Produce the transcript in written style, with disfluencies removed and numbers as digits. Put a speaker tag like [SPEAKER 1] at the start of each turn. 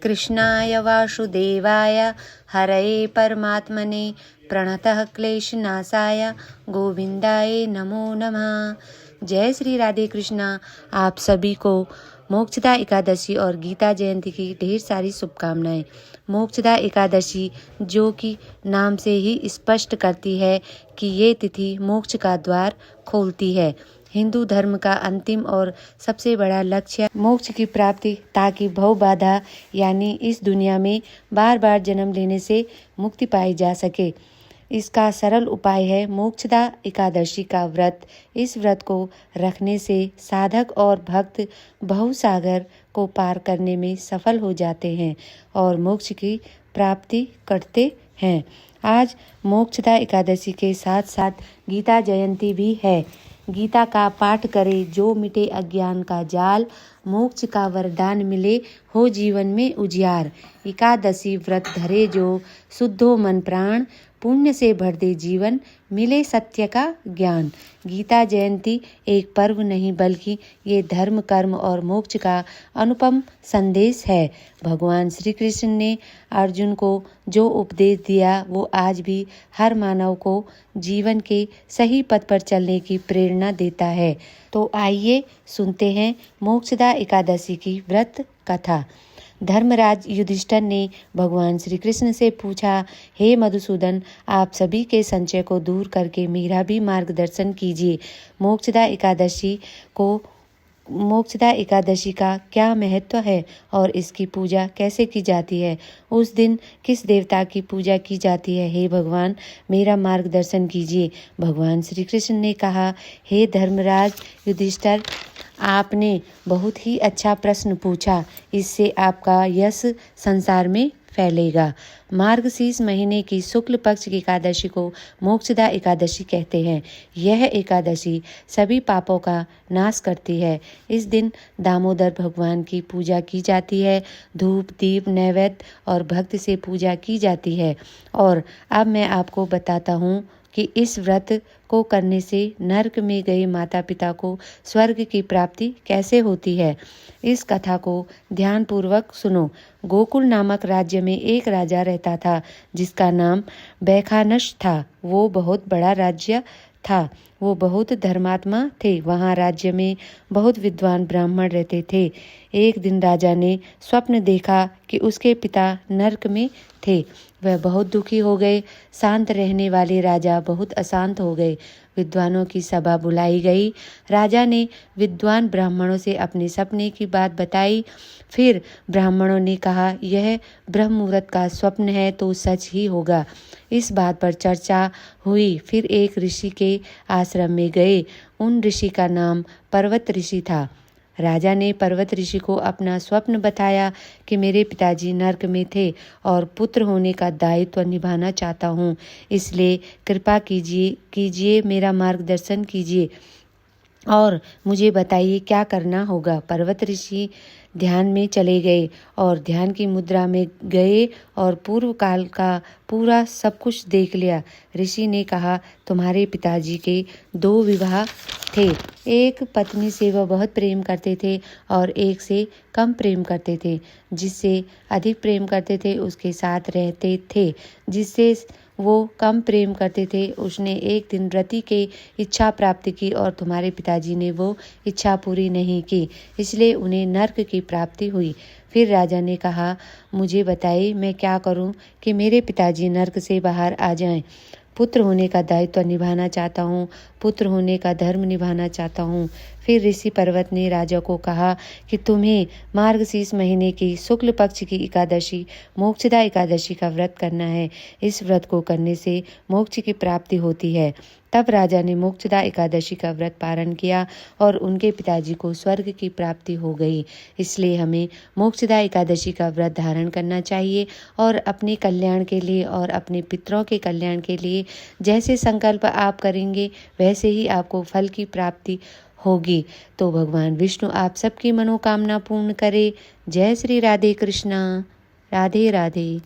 [SPEAKER 1] कृष्णाय वासुदेवाय हरये परमात्मने प्रणतः क्लेशनाशाय गोविंदाय नमो नमः। जय श्री राधे कृष्णा। आप सभी को मोक्षदा एकादशी और गीता जयंती की ढेर सारी शुभकामनाएं। मोक्षदा एकादशी जो कि नाम से ही स्पष्ट करती है कि ये तिथि मोक्ष का द्वार खोलती है। हिंदू धर्म का अंतिम और सबसे बड़ा लक्ष्य मोक्ष की प्राप्ति, ताकि भव बाधा यानी इस दुनिया में बार बार जन्म लेने से मुक्ति पाई जा सके। इसका सरल उपाय है मोक्षदा एकादशी का व्रत। इस व्रत को रखने से साधक और भक्त भवसागर को पार करने में सफल हो जाते हैं और मोक्ष की प्राप्ति करते हैं। आज मोक्षदा एकादशी के साथ साथ गीता जयंती भी है। गीता का पाठ करे जो मिटे अज्ञान का जाल, मोक्ष का वरदान मिले हो जीवन में उजियार। एकादशी व्रत धरे जो शुद्धो मन प्राण, पुण्य से भर दे जीवन मिले सत्य का ज्ञान। गीता जयंती एक पर्व नहीं बल्कि ये धर्म, कर्म और मोक्ष का अनुपम संदेश है। भगवान श्री कृष्ण ने अर्जुन को जो उपदेश दिया वो आज भी हर मानव को जीवन के सही पथ पर चलने की प्रेरणा देता है। तो आइए सुनते हैं मोक्षदा एकादशी की व्रत कथा। धर्मराज युधिष्ठिर ने भगवान श्री कृष्ण से पूछा, हे मधुसूदन, आप सभी के संशय को दूर करके मेरा भी मार्गदर्शन कीजिए। मोक्षदा एकादशी का क्या महत्व है और इसकी पूजा कैसे की जाती है? उस दिन किस देवता की पूजा की जाती है? हे भगवान, मेरा मार्गदर्शन कीजिए। भगवान श्री कृष्ण ने कहा, हे धर्मराज युधिष्ठिर, आपने बहुत ही अच्छा प्रश्न पूछा। इससे आपका यश संसार में फैलेगा। मार्गशीर्ष महीने की शुक्ल पक्ष की एकादशी को मोक्षदा एकादशी कहते हैं। यह एकादशी सभी पापों का नाश करती है। इस दिन दामोदर भगवान की पूजा की जाती है। धूप, दीप, नैवेद्य और भक्ति से पूजा की जाती है। और अब मैं आपको बताता हूँ कि इस व्रत को करने से नरक में गए माता पिता को स्वर्ग की प्राप्ति कैसे होती है। इस कथा को ध्यानपूर्वक सुनो। गोकुल नामक राज्य में एक राजा रहता था जिसका नाम बैखानस था। वो बहुत बड़ा राज्य था। वो बहुत धर्मात्मा थे। वहाँ राज्य में बहुत विद्वान ब्राह्मण रहते थे। एक दिन राजा ने स्वप्न देखा कि उसके पिता नरक में थे। वह बहुत दुखी हो गए। शांत रहने वाले राजा बहुत अशांत हो गए। विद्वानों की सभा बुलाई गई। राजा ने विद्वान ब्राह्मणों से अपने सपने की बात बताई। फिर ब्राह्मणों ने कहा, यह ब्रह्म मुहूर्त का स्वप्न है तो सच ही होगा। इस बात पर चर्चा हुई। फिर एक ऋषि के आश्रम में गए। उन ऋषि का नाम पर्वत ऋषि था। राजा ने पर्वत ऋषि को अपना स्वप्न बताया कि मेरे पिताजी नरक में थे और पुत्र होने का दायित्व निभाना चाहता हूँ, इसलिए कृपा कीजिए मेरा मार्गदर्शन कीजिए और मुझे बताइए क्या करना होगा। पर्वत ऋषि ध्यान में चले गए और ध्यान की मुद्रा में गए और पूर्व काल का पूरा सब कुछ देख लिया। ऋषि ने कहा, तुम्हारे पिताजी के 2 विवाह थे। एक पत्नी से वह बहुत प्रेम करते थे और एक से कम प्रेम करते थे। जिससे अधिक प्रेम करते थे उसके साथ रहते थे। जिससे वो कम प्रेम करते थे उसने एक दिन रति के इच्छा प्राप्ति की और तुम्हारे पिताजी ने वो इच्छा पूरी नहीं की, इसलिए उन्हें नर्क की प्राप्ति हुई। फिर राजा ने कहा, मुझे बताइए मैं क्या करूं कि मेरे पिताजी नर्क से बाहर आ जाएं। पुत्र होने का दायित्व निभाना चाहता हूँ, पुत्र होने का धर्म निभाना चाहता हूँ। फिर ऋषि पर्वत ने राजा को कहा कि तुम्हें मार्गशीर्ष महीने की शुक्ल पक्ष की एकादशी मोक्षदा एकादशी का व्रत करना है। इस व्रत को करने से मोक्ष की प्राप्ति होती है। तब राजा ने मोक्षदा एकादशी का व्रत पारण किया और उनके पिताजी को स्वर्ग की प्राप्ति हो गई। इसलिए हमें मोक्षदा एकादशी का व्रत धारण करना चाहिए और अपने कल्याण के लिए और अपने पितरों के कल्याण के लिए जैसे संकल्प आप करेंगे वैसे ही आपको फल की प्राप्ति होगी। तो भगवान विष्णु आप सबकी मनोकामना पूर्ण करे। जय श्री राधे कृष्णा। राधे राधे।